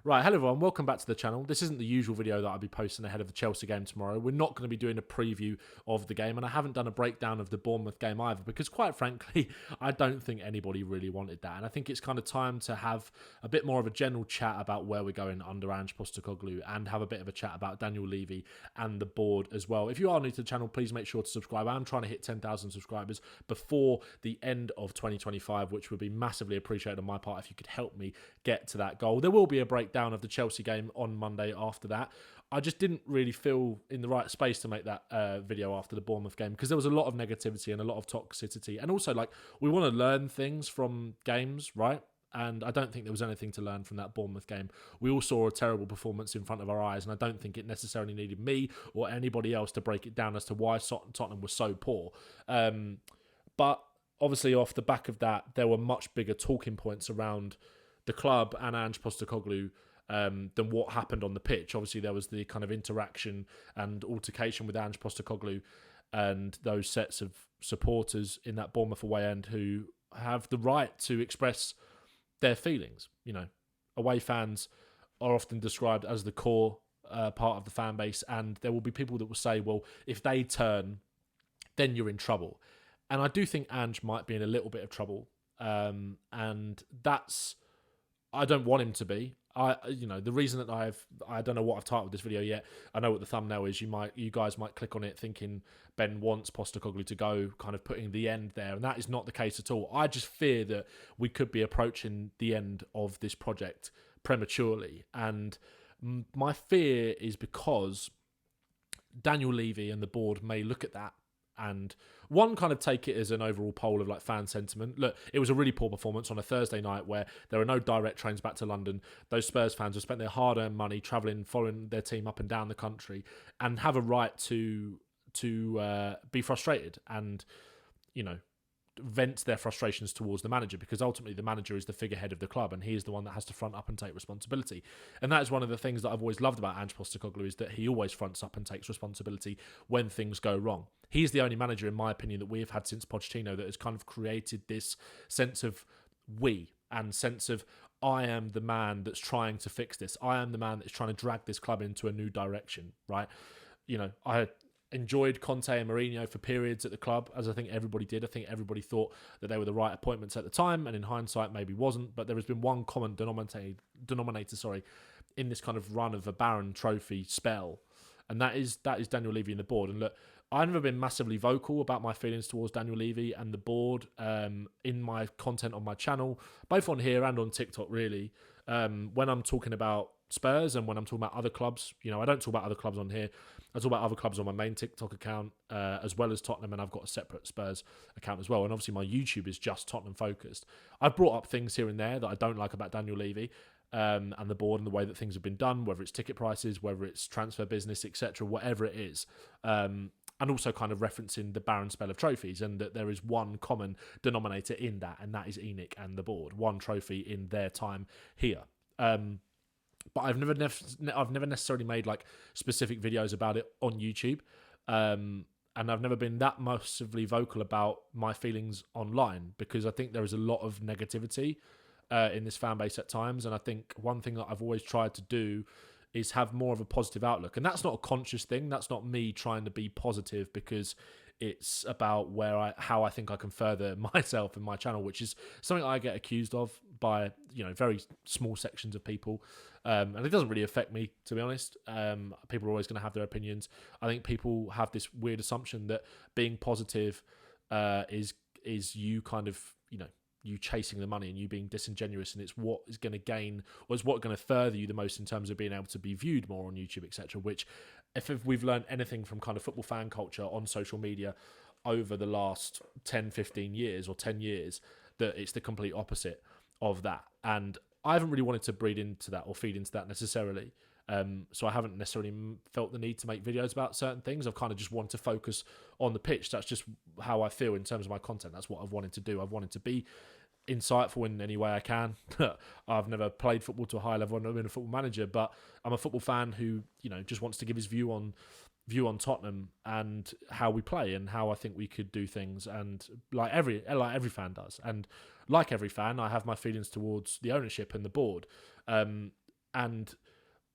Right, hello everyone, welcome back to the channel. This isn't the usual video that I'll be posting ahead of the Chelsea game tomorrow. We're not going to be doing a preview of the game, and I haven't done a breakdown of the Bournemouth game either, because quite frankly, I don't think anybody really wanted that. And I think it's kind of time to have a bit more of a general chat about where we're going under Ange Postecoglou, and have a bit of a chat about Daniel Levy and the board as well. If you are new to the channel, please make sure to subscribe. I'm trying to hit 10,000 subscribers before the end of 2025, which would be massively appreciated on my part if you could help me get to that goal. There will be a breakdown of the Chelsea game on Monday after that. I just didn't really feel in the right space to make that video after the Bournemouth game, because there was a lot of negativity and a lot of toxicity, and also like we want to learn things from games, right? And I don't think there was anything to learn from that Bournemouth game. We all saw a terrible performance in front of our eyes, and I don't think it necessarily needed me or anybody else to break it down as to why Tottenham was so poor. But obviously off the back of that, there were much bigger talking points around the club and Ange Postecoglou than what happened on the pitch. Obviously, there was the kind of interaction and altercation with Ange Postecoglou and those sets of supporters in that Bournemouth away end who have the right to express their feelings. You know, away fans are often described as the core part of the fan base, and there will be people that will say, well, if they turn, then you're in trouble. And I do think Ange might be in a little bit of trouble, and that's, I don't want him to be. The reason that I don't know what I've titled this video yet. I know what the thumbnail is. You guys might click on it thinking Ben wants Postecoglou to go, kind of putting the end there, and that is not the case at all. I just fear that we could be approaching the end of this project prematurely, and my fear is because Daniel Levy and the board may look at that and one, kind of take it as an overall poll of like fan sentiment. Look, it was a really poor performance on a Thursday night where there are no direct trains back to London. Those Spurs fans have spent their hard-earned money travelling, following their team up and down the country, and have a right to be frustrated and, you know, vent their frustrations towards the manager, because ultimately the manager is the figurehead of the club and he is the one that has to front up and take responsibility. And that is one of the things that I've always loved about Ange Postecoglou, is that he always fronts up and takes responsibility when things go wrong. He's the only manager, in my opinion, that we have had since Pochettino that has kind of created this sense of we, and sense of I am the man that's trying to fix this. I am the man that's trying to drag this club into a new direction, right? You know, I enjoyed Conte and Mourinho for periods at the club, as I think everybody did. I think everybody thought that they were the right appointments at the time, and in hindsight maybe wasn't. But there has been one common denominator, in this kind of run of a Baron Trophy spell, and that is Daniel Levy and the board. And look, I've never been massively vocal about my feelings towards Daniel Levy and the board in my content on my channel, both on here and on TikTok, really. When I'm talking about Spurs and when I'm talking about other clubs, you know, I don't talk about other clubs on here. I talk about other clubs on my main TikTok account, as well as Tottenham, and I've got a separate Spurs account as well. And obviously my YouTube is just Tottenham focused. I've brought up things here and there that I don't like about Daniel Levy and the board and the way that things have been done, whether it's ticket prices, whether it's transfer business, etc., whatever it is. And also kind of referencing the barren spell of trophies, and that there is one common denominator in that, and that is ENIC and the board. One trophy in their time here. But I've never necessarily made like specific videos about it on YouTube, and I've never been that massively vocal about my feelings online, because I think there is a lot of negativity in this fan base at times, and I think one thing that I've always tried to do is have more of a positive outlook. And that's not a conscious thing. That's not me trying to be positive, because it's about how I think I can further myself and my channel, which is something I get accused of by, you know, very small sections of people. And it doesn't really affect me, to be honest. People are always going to have their opinions. I think people have this weird assumption that being positive is you kind of, you know, you chasing the money and you being disingenuous, and it's what is going to gain, or it's what going to further you the most in terms of being able to be viewed more on YouTube, etc. Which, if we've learned anything from kind of football fan culture on social media over the last 10, 15 years or 10 years, that it's the complete opposite of that. And I haven't really wanted to breed into that or feed into that necessarily. So I haven't necessarily felt the need to make videos about certain things. I've kind of just wanted to focus on the pitch. That's just how I feel in terms of my content. That's what I've wanted to do. I've wanted to be insightful in any way I can. I've never played football to a high level. I've never been a football manager, but I'm a football fan who, you know, just wants to give his view on Tottenham and how we play and how I think we could do things. And like every fan does. And like every fan, I have my feelings towards the ownership and the board. And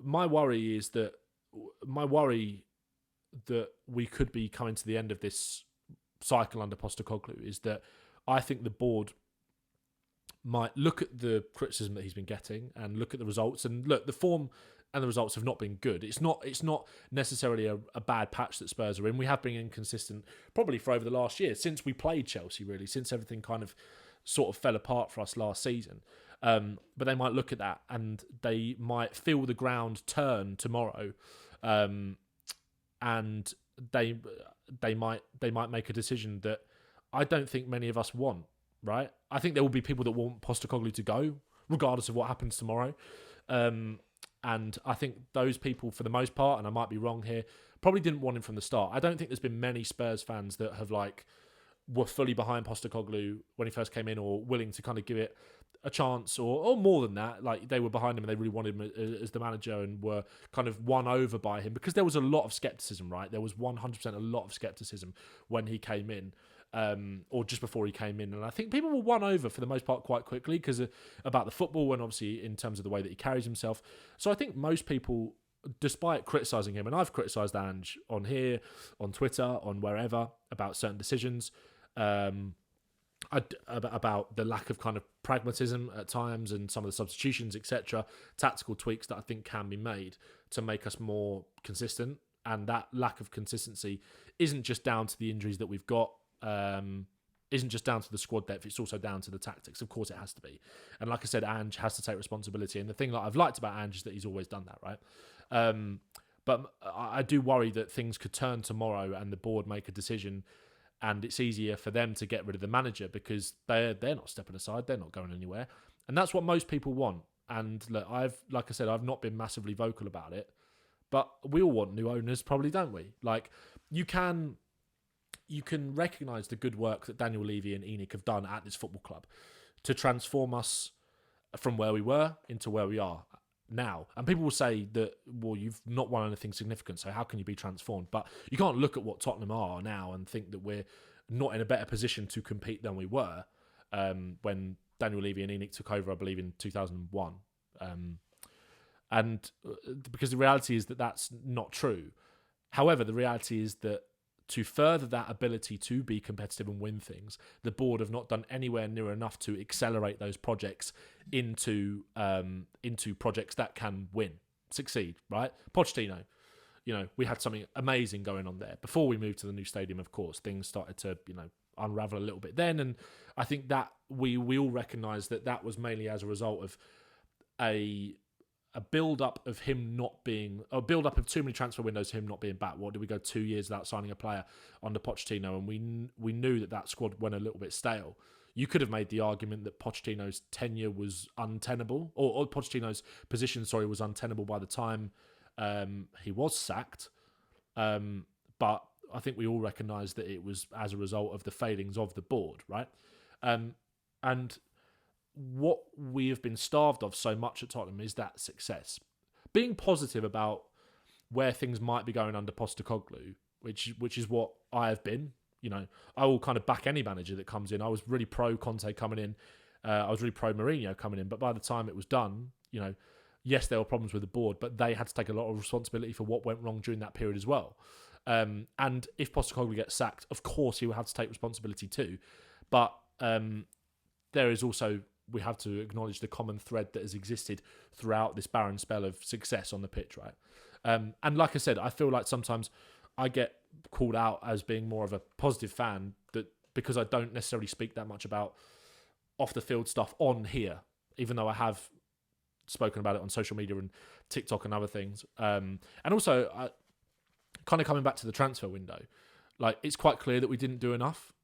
my worry that we could be coming to the end of this cycle under Postecoglou is that I think the board might look at the criticism that he's been getting and look at the results, and look, the form and the results have not been good. It's not necessarily a bad patch that Spurs are in. We have been inconsistent probably for over the last year, since we played Chelsea, really, since everything kind of sort of fell apart for us last season. But they might look at that and they might feel the ground turn tomorrow, and they might make a decision that I don't think many of us want. Right? I think there will be people that want Postecoglou to go, regardless of what happens tomorrow. And I think those people, for the most part, and I might be wrong here, probably didn't want him from the start. I don't think there's been many Spurs fans that have were fully behind Postecoglou when he first came in, or willing to kind of give it a chance, or more than that. Like, they were behind him and they really wanted him as the manager and were kind of won over by him, because there was a lot of scepticism, right? There was 100% a lot of scepticism when he came in. Or just before he came in, and I think people were won over for the most part quite quickly because about the football and obviously in terms of the way that he carries himself. So I think most people, despite criticising him, and I've criticised Ange on here, on Twitter, on wherever, about certain decisions, about the lack of kind of pragmatism at times and some of the substitutions, etc., tactical tweaks that I think can be made to make us more consistent. And that lack of consistency isn't just down to the injuries that we've got, isn't just down to the squad depth, it's also down to the tactics. Of course it has to be. And like I said, Ange has to take responsibility. And the thing that I've liked about Ange is that he's always done that, right? But I do worry that things could turn tomorrow and the board make a decision, and it's easier for them to get rid of the manager because they're not stepping aside, they're not going anywhere. And that's what most people want. And look, like I said, I've not been massively vocal about it, but we all want new owners, probably, don't we? Like, you can recognise the good work that Daniel Levy and ENIC have done at this football club to transform us from where we were into where we are now. And people will say that, well, you've not won anything significant, so how can you be transformed? But you can't look at what Tottenham are now and think that we're not in a better position to compete than we were when Daniel Levy and ENIC took over, I believe, in 2001. And because the reality is that that's not true. However, the reality is that to further that ability to be competitive and win things, the board have not done anywhere near enough to accelerate those projects into projects that can succeed, right? Pochettino, we had something amazing going on there. Before we moved to the new stadium, of course, things started to, unravel a little bit then. And I think that we all recognise that was mainly as a result of a build-up of him not being... a build-up of too many transfer windows, him not being back. What did we go 2 years without signing a player under Pochettino? And we knew that squad went a little bit stale. You could have made the argument that Pochettino's tenure was untenable, or Pochettino's position, was untenable by the time he was sacked. But I think we all recognise that it was as a result of the failings of the board, right? And what we have been starved of so much at Tottenham is that success. Being positive about where things might be going under Postecoglou, which is what I have been. I will kind of back any manager that comes in. I was really pro Conte coming in. I was really pro Mourinho coming in. But by the time it was done, yes, there were problems with the board, but they had to take a lot of responsibility for what went wrong during that period as well. And if Postecoglou gets sacked, of course he will have to take responsibility too. But there is also... we have to acknowledge the common thread that has existed throughout this barren spell of success on the pitch, right? And like I said, I feel like sometimes I get called out as being more of a positive fan because I don't necessarily speak that much about off-the-field stuff on here, even though I have spoken about it on social media and TikTok and other things. And also, kind of coming back to the transfer window, like, it's quite clear that we didn't do enough.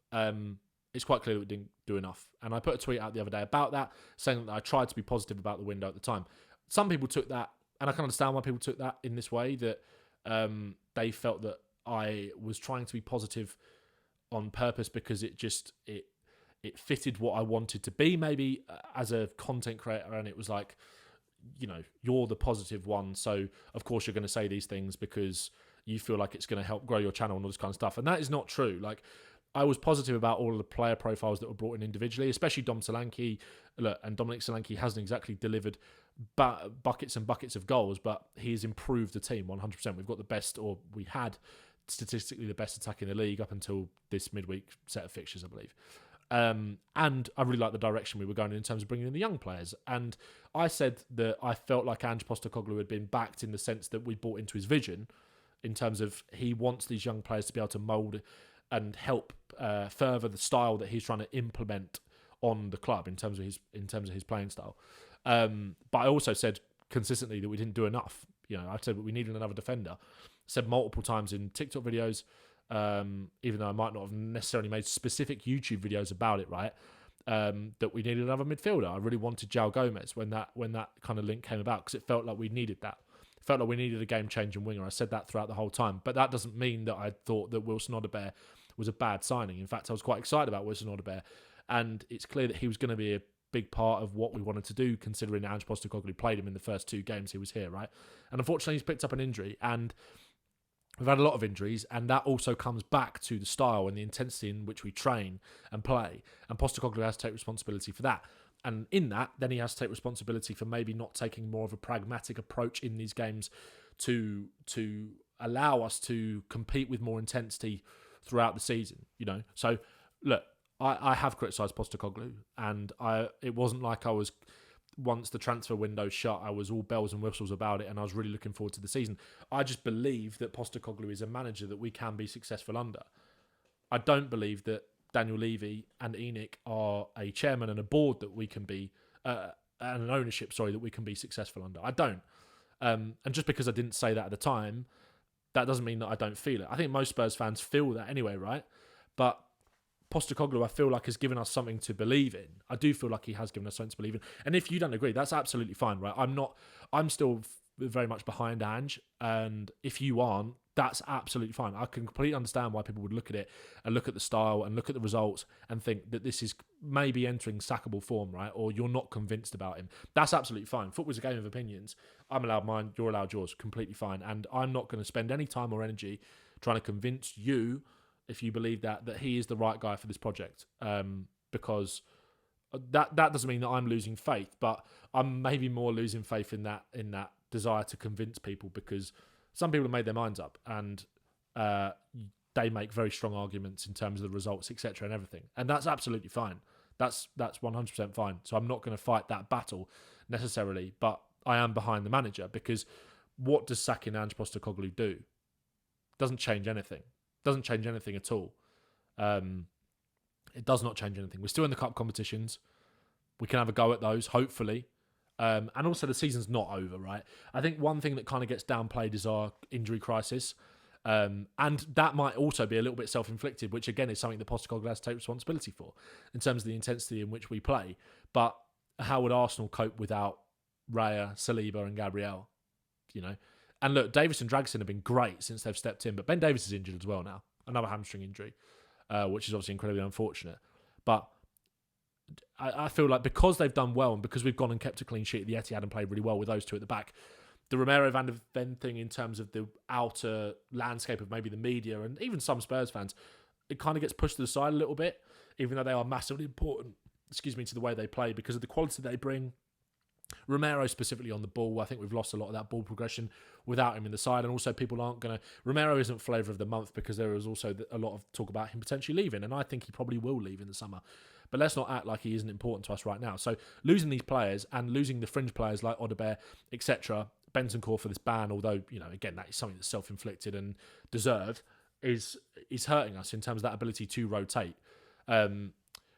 It's quite clear that we didn't do enough. And I put a tweet out the other day about that, saying that I tried to be positive about the window at the time. Some people took that, and I can understand why people took that in this way, that they felt that I was trying to be positive on purpose because it fitted what I wanted to be, maybe, as a content creator. And it was like, you're the positive one, so of course you're going to say these things because you feel like it's going to help grow your channel and all this kind of stuff. And that is not true. Like, I was positive about all of the player profiles that were brought in individually, especially Dom Solanke. Look, and Dominic Solanke hasn't exactly delivered buckets and buckets of goals, but he has improved the team 100%. We've got the best, or we had statistically the best attack in the league up until this midweek set of fixtures, I believe. And I really like the direction we were going in terms of bringing in the young players. And I said that I felt like Ange Postecoglou had been backed in the sense that we bought into his vision, in terms of he wants these young players to be able to mould and help further the style that he's trying to implement on the club in terms of his playing style. But I also said consistently that we didn't do enough. I said we needed another defender. Said multiple times in TikTok videos, even though I might not have necessarily made specific YouTube videos about it, right? That we needed another midfielder. I really wanted João Gomez when that kind of link came about, because it felt like we needed that. It felt like we needed a game-changing winger. I said that throughout the whole time. But that doesn't mean that I thought that Wilson Odobert was a bad signing. In fact, I was quite excited about Wilson Odobert. And it's clear that he was going to be a big part of what we wanted to do, considering Ange Postecoglou played him in the first 2 games he was here, right? And unfortunately, he's picked up an injury. And we've had a lot of injuries, and that also comes back to the style and the intensity in which we train and play. And Postecoglou has to take responsibility for that. And in that, then he has to take responsibility for maybe not taking more of a pragmatic approach in these games to allow us to compete with more intensity throughout the season. So look, I have criticised Postecoglou, and it wasn't like I was, once the transfer window shut, I was all bells and whistles about it, and I was really looking forward to the season. I just believe that Postecoglou is a manager that we can be successful under. I don't believe that Daniel Levy and Enoch are a chairman and a board that we can be, and an ownership, that we can be successful under. I don't. And just because I didn't say that at the time, that doesn't mean that I don't feel it. I think most Spurs fans feel that anyway, right? But Postecoglou, I feel like, has given us something to believe in. I do feel like he has given us something to believe in. And if you don't agree, that's absolutely fine, right? I'm still very much behind Ange. And if you aren't, that's absolutely fine. I can completely understand why people would look at it and look at the style and look at the results and think that this is maybe entering sackable form, right? Or you're not convinced about him. That's absolutely fine. Football's a game of opinions. I'm allowed mine, you're allowed yours. Completely fine. And I'm not going to spend any time or energy trying to convince you, if you believe that he is the right guy for this project, because that doesn't mean that I'm losing faith, but I'm maybe more losing faith in that desire to convince people, because some people have made their minds up, and they make very strong arguments in terms of the results, etc., and everything, and that's absolutely fine. That's 100% fine. So I'm not going to fight that battle necessarily, but I am behind the manager, because what does sacking Ange Postecoglou do? Doesn't change anything. Doesn't change anything at all. It does not change anything. We're still in the cup competitions. We can have a go at those, hopefully. And also the season's not over, right? I think one thing that kind of gets downplayed is our injury crisis. And that might also be a little bit self-inflicted, which again is something that Postecoglou has to take responsibility for in terms of the intensity in which we play. But how would Arsenal cope without Raya, Saliba and Gabriel? And look, Davis and Dragston have been great since they've stepped in, but Ben Davis is injured as well now. Another hamstring injury, which is obviously incredibly unfortunate. But I feel like because they've done well and because we've gone and kept a clean sheet at the Etihad and played really well with those two at the back, the Romero Van de Ven thing in terms of the outer landscape of maybe the media and even some Spurs fans, it kind of gets pushed to the side a little bit, even though they are massively important, to the way they play because of the quality they bring. Romero specifically on the ball, I think we've lost a lot of that ball progression without him in the side, and also people aren't going to... Romero isn't flavour of the month because there is also a lot of talk about him potentially leaving, and I think he probably will leave in the summer. But let's not act like he isn't important to us right now. So losing these players and losing the fringe players like Odobert, etc., Bentancur for this ban, although, again, that is something that's self-inflicted and deserved, is hurting us in terms of that ability to rotate.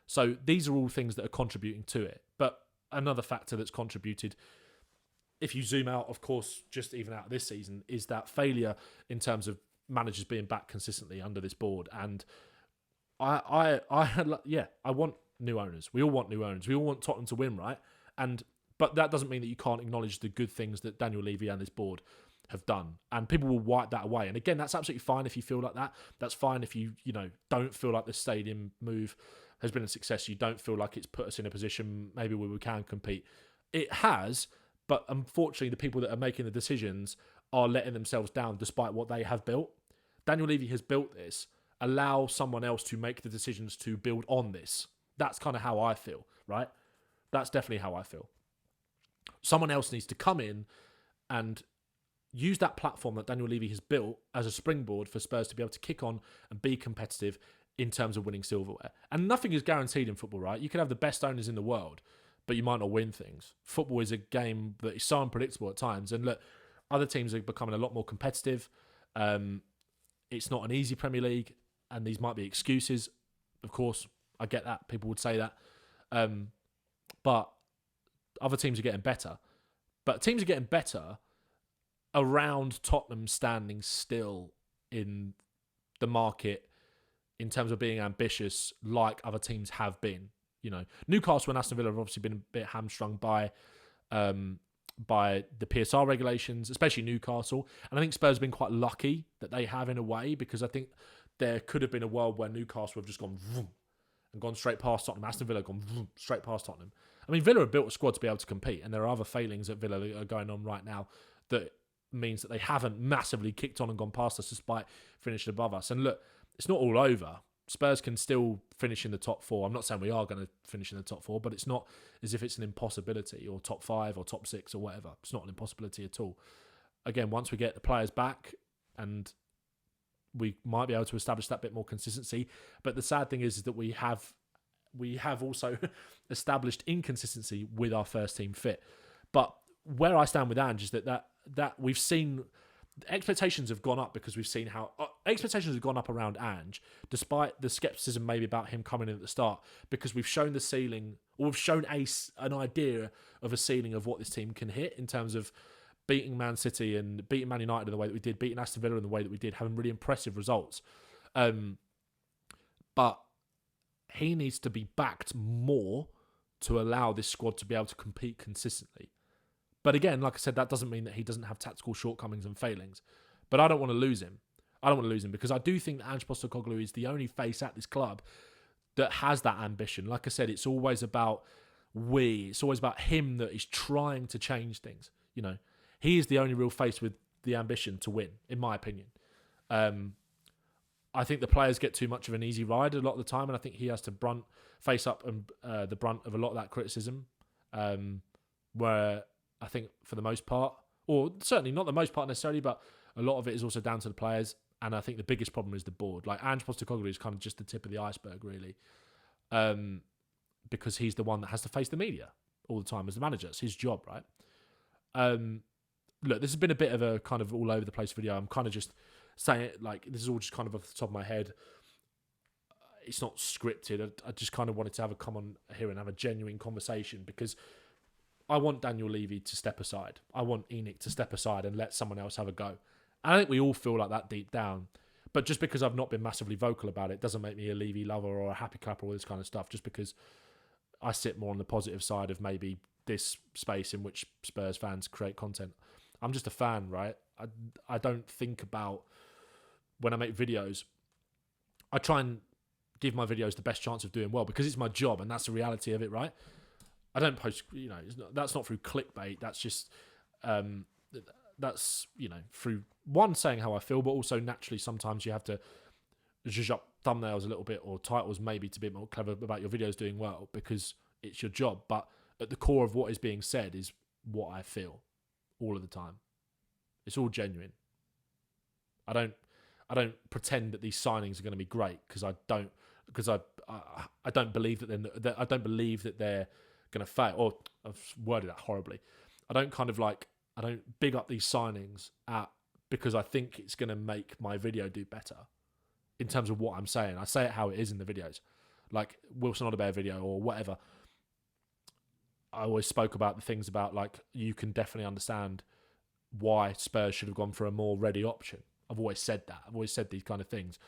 So these are all things that are contributing to it. But another factor that's contributed, if you zoom out, of course, just even out of this season, is that failure in terms of managers being back consistently under this board. And I want new owners. We all want new owners. We all want Tottenham to win, right? But that doesn't mean that you can't acknowledge the good things that Daniel Levy and this board have done. And people will wipe that away. And again, that's absolutely fine if you feel like that. That's fine if you don't feel like the stadium move has been a success. You don't feel like it's put us in a position maybe where we can compete. It has, but unfortunately the people that are making the decisions are letting themselves down despite what they have built. Daniel Levy has built this, allow someone else to make the decisions to build on this. That's kind of how I feel, right? That's definitely how I feel. Someone else needs to come in and use that platform that Daniel Levy has built as a springboard for Spurs to be able to kick on and be competitive in terms of winning silverware. And nothing is guaranteed in football, right? You can have the best owners in the world, but you might not win things. Football is a game that is so unpredictable at times. And look, other teams are becoming a lot more competitive. It's not an easy Premier League, and these might be excuses. Of course, I get that. People would say that. But other teams are getting better. But teams are getting better around Tottenham standing still in the market in terms of being ambitious like other teams have been. You know, Newcastle and Aston Villa have obviously been a bit hamstrung by the PSR regulations, especially Newcastle. And I think Spurs have been quite lucky that they have in a way, because I think there could have been a world where Newcastle have just gone vroom and gone straight past Tottenham. Aston Villa have gone vroom, straight past Tottenham. I mean, Villa have built a squad to be able to compete, and there are other failings at Villa that are going on right now that means that they haven't massively kicked on and gone past us despite finishing above us. And look, it's not all over. Spurs can still finish in the top four. I'm not saying we are going to finish in the top four, but it's not as if it's an impossibility, or top five or top six or whatever. It's not an impossibility at all. Again, once we get the players back, and we might be able to establish that bit more consistency. But the sad thing is that we have also established inconsistency with our first team fit. But where I stand with Ange is that we've seen expectations have gone up, because we've seen how expectations have gone up around Ange, despite the skepticism maybe about him coming in at the start, because we've shown the ceiling, or we've shown an idea of a ceiling of what this team can hit in terms of beating Man City and beating Man United in the way that we did, beating Aston Villa in the way that we did, having really impressive results. But he needs to be backed more to allow this squad to be able to compete consistently. But again, like I said, that doesn't mean that he doesn't have tactical shortcomings and failings. But I don't want to lose him. Because I do think that Ange Postecoglou is the only face at this club that has that ambition. Like I said, it's always about it's always about him that is trying to change things. You know, he is the only real face with the ambition to win, in my opinion. I think the players get too much of an easy ride a lot of the time, and I think he has to face up and the brunt of a lot of that criticism. Where I think for the most part, or certainly not the most part necessarily, but a lot of it is also down to the players. And I think the biggest problem is the board. Like, Ange Postecoglou is kind of just the tip of the iceberg, really. Because he's the one that has to face the media all the time as the manager. It's his job, right? Look, this has been a bit of a kind of all over the place video. I'm kind of just saying it like, this is all just kind of off the top of my head. It's not scripted. I just kind of wanted to come on here and have a genuine conversation, because I want Daniel Levy to step aside. I want Enoch to step aside and let someone else have a go. And I think we all feel like that deep down. But just because I've not been massively vocal about it doesn't make me a Levy lover or a happy clapper or all this kind of stuff, just because I sit more on the positive side of maybe this space in which Spurs fans create content. I'm just a fan, right? I don't think about, when I make videos, I try and give my videos the best chance of doing well, because it's my job and that's the reality of it, right? I don't post, that's not through clickbait. That's just, that's, through one, saying how I feel, but also naturally sometimes you have to zhuzh up thumbnails a little bit, or titles maybe, to be more clever about your videos doing well, because it's your job. But at the core of what is being said is what I feel all of the time. It's all genuine. I don't pretend that these signings are going to be great, because I don't believe that they're going to fail. Or I've worded that horribly. I don't big up these signings because I think it's going to make my video do better in terms of what I'm saying. I say it how it is in the videos, like Wilson Odobert video or whatever. I always spoke about the things about, like, you can definitely understand why Spurs should have gone for a more ready option. I've always said that. I've always said these kind of things.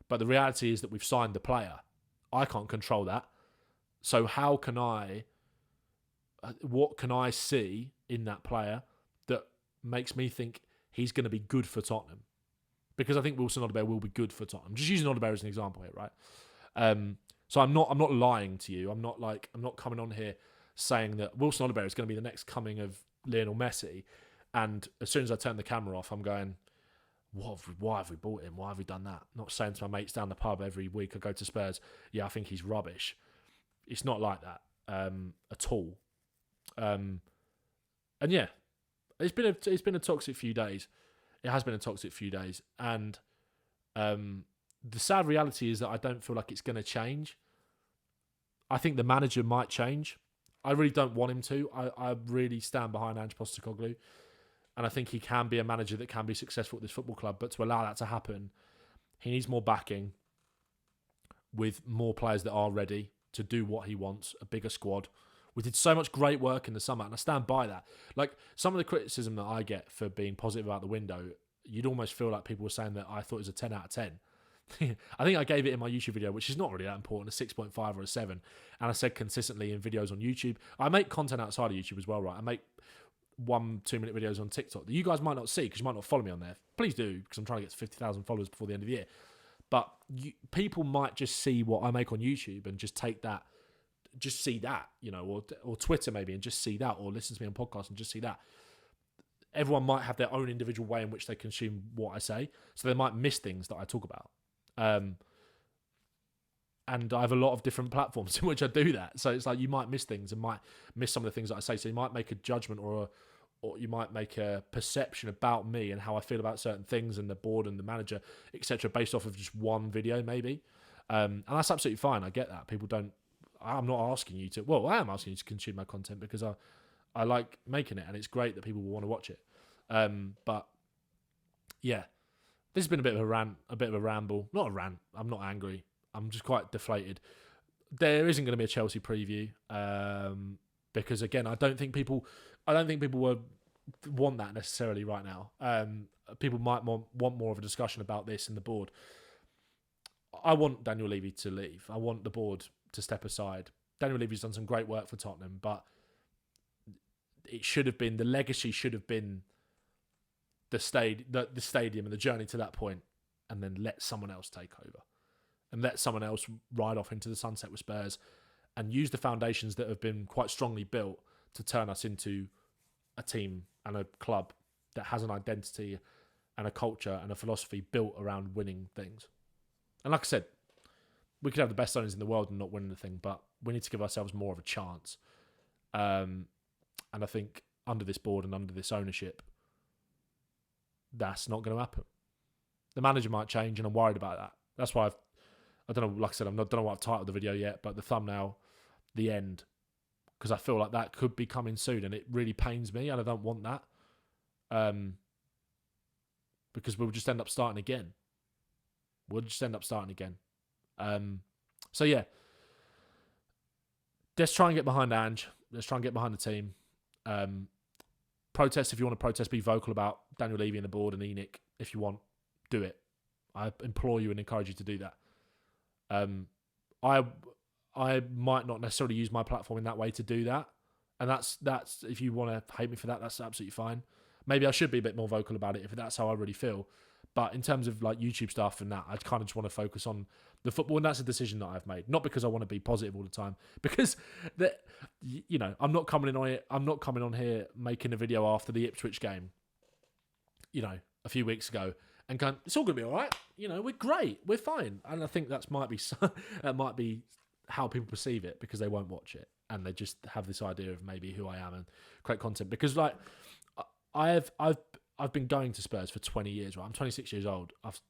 But the reality is that we've signed the player. I can't control that. So what can I see in that player that makes me think he's going to be good for Tottenham? Because I think Wilson Odobert will be good for Tottenham. Just using Odobert as an example here, right? So I'm not lying to you. I'm not coming on here saying that Wilson Odobert is going to be the next coming of Lionel Messi. And as soon as I turn the camera off, I'm going, why have we bought him? Why have we done that? Not saying to my mates down the pub every week I go to Spurs, yeah, I think he's rubbish. It's not like that at all. And yeah, it's been a toxic few days. It has been a toxic few days, and the sad reality is that I don't feel like it's going to change. I think the manager might change. I really don't want him to. I really stand behind Ange Postecoglou. And I think he can be a manager that can be successful at this football club. But to allow that to happen, he needs more backing with more players that are ready to do what he wants, a bigger squad. We did so much great work in the summer, and I stand by that. Like, some of the criticism that I get for being positive about the window, you'd almost feel like people were saying that I thought it was a 10 out of 10. I think I gave it in my YouTube video, which is not really that important, a 6.5 or a 7. And I said consistently in videos on YouTube. I make content outside of YouTube as well, right? I make 1-2 minute videos on TikTok that you guys might not see because you might not follow me on there. Please do, because I'm trying to get to 50,000 followers before the end of the year. But people might just see what I make on YouTube and just take that, just see that, you know, or Twitter maybe, and just see that, or listen to me on podcasts and just see that. Everyone might have their own individual way in which they consume what I say, so they might miss things that I talk about. And I have a lot of different platforms in which I do that. So it's like you might miss things and might miss some of the things that I say. So you might make a judgment or you might make a perception about me and how I feel about certain things and the board and the manager, etc., based off of just one video maybe. And that's absolutely fine. I get that. People don't... I'm not asking you to... Well, I am asking you to consume my content because I like making it and it's great that people will want to watch it. But yeah, this has been a bit of a rant, a bit of a ramble. Not a rant. I'm not angry. I'm just quite deflated. There isn't going to be a Chelsea preview because again, I don't think people would want that necessarily right now. People might want more of a discussion about this in the board. I want Daniel Levy to leave. I want the board to step aside. Daniel Levy's done some great work for Tottenham, but it should have been, the legacy should have been the stadium and the journey to that point, and then let someone else take over. And let someone else ride off into the sunset with Spurs and use the foundations that have been quite strongly built to turn us into a team and a club that has an identity and a culture and a philosophy built around winning things. And like I said, we could have the best owners in the world and not win anything, but we need to give ourselves more of a chance. And I think under this board and under this ownership, that's not going to happen. The manager might change, and I'm worried about that. That's why I don't know, like I said, don't know what I've titled the video yet, but the thumbnail, the end, because I feel like that could be coming soon, and it really pains me, and I don't want that, because we'll just end up starting again. So yeah, let's try and get behind Ange. Let's try and get behind the team. Protest if you want to protest. Be vocal about Daniel Levy and the board and Enoch if you want. Do it. I implore you and encourage you to do that. I might not necessarily use my platform in that way to do that, and that's if you want to hate me for that, that's absolutely fine. Maybe I should be a bit more vocal about it if that's how I really feel. But in terms of like YouTube stuff and that, I kind of just want to focus on the football, and that's a decision that I've made. Not because I want to be positive all the time, because I'm not coming on here making a video after the Ipswich game, a few weeks ago, and going, it's all going to be all right. We're great. We're fine. And I think that might be how people perceive it, because they won't watch it and they just have this idea of maybe who I am and create content. Because like I've been going to Spurs for 20 years, right? I'm 26 years old. I've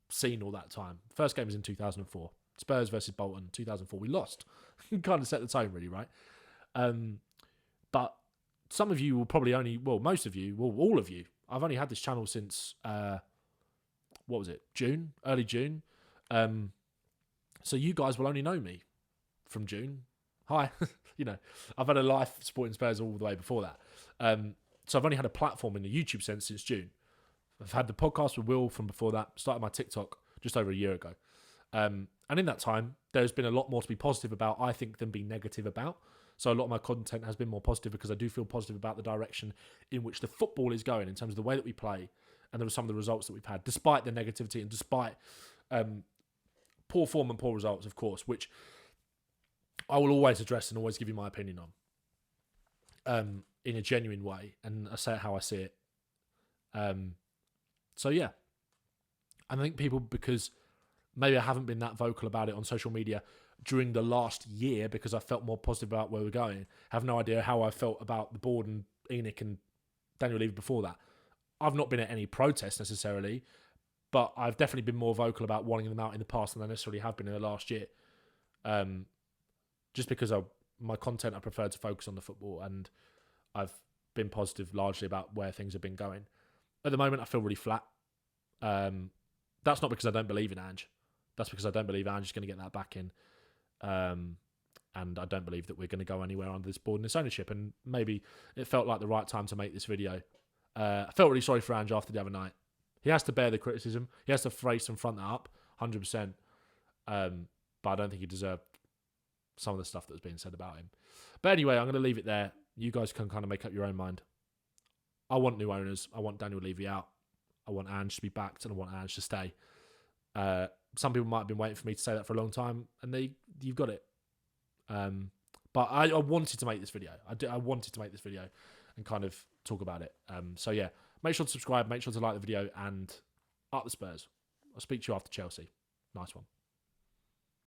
seen all that time. First game was in 2004. Spurs versus Bolton, 2004. We lost. Kind of set the tone, really, right? But some of you will probably most of you, all of you. I've only had this channel since June, early June. So you guys will only know me from June. Hi, I've had a life supporting Spurs all the way before that. So I've only had a platform in the YouTube sense since June. I've had the podcast with Will from before that. Started my TikTok just over a year ago. And in that time, there's been a lot more to be positive about, I think, than be negative about. So a lot of my content has been more positive because I do feel positive about the direction in which the football is going in terms of the way that we play. And there are some of the results that we've had, despite the negativity and despite poor form and poor results, of course, which I will always address and always give you my opinion on in a genuine way. And I say it how I see it. So yeah, I think people, because maybe I haven't been that vocal about it on social media during the last year because I felt more positive about where we're going, have no idea how I felt about the board and Enoch and Daniel Levy before that. I've not been at any protests necessarily, but I've definitely been more vocal about wanting them out in the past than I necessarily have been in the last year. Just because my content, I prefer to focus on the football, and I've been positive largely about where things have been going. At the moment, I feel really flat. That's not because I don't believe in Ange. That's because I don't believe Ange is going to get that back in. And I don't believe that we're going to go anywhere under this board and this ownership. And maybe it felt like the right time to make this video. I felt really sorry for Ange after the other night. He has to bear the criticism. He has to face and front that up, 100%. But I don't think he deserved some of the stuff that was being said about him. But anyway, I'm going to leave it there. You guys can kind of make up your own mind. I want new owners. I want Daniel Levy out. I want Ange to be backed, and I want Ange to stay. Some people might have been waiting for me to say that for a long time, and you've got it. But I wanted to make this video. I wanted to make this video and kind of talk about it. So yeah, make sure to subscribe, make sure to like the video, and up the Spurs. I'll speak to you after Chelsea. Nice one.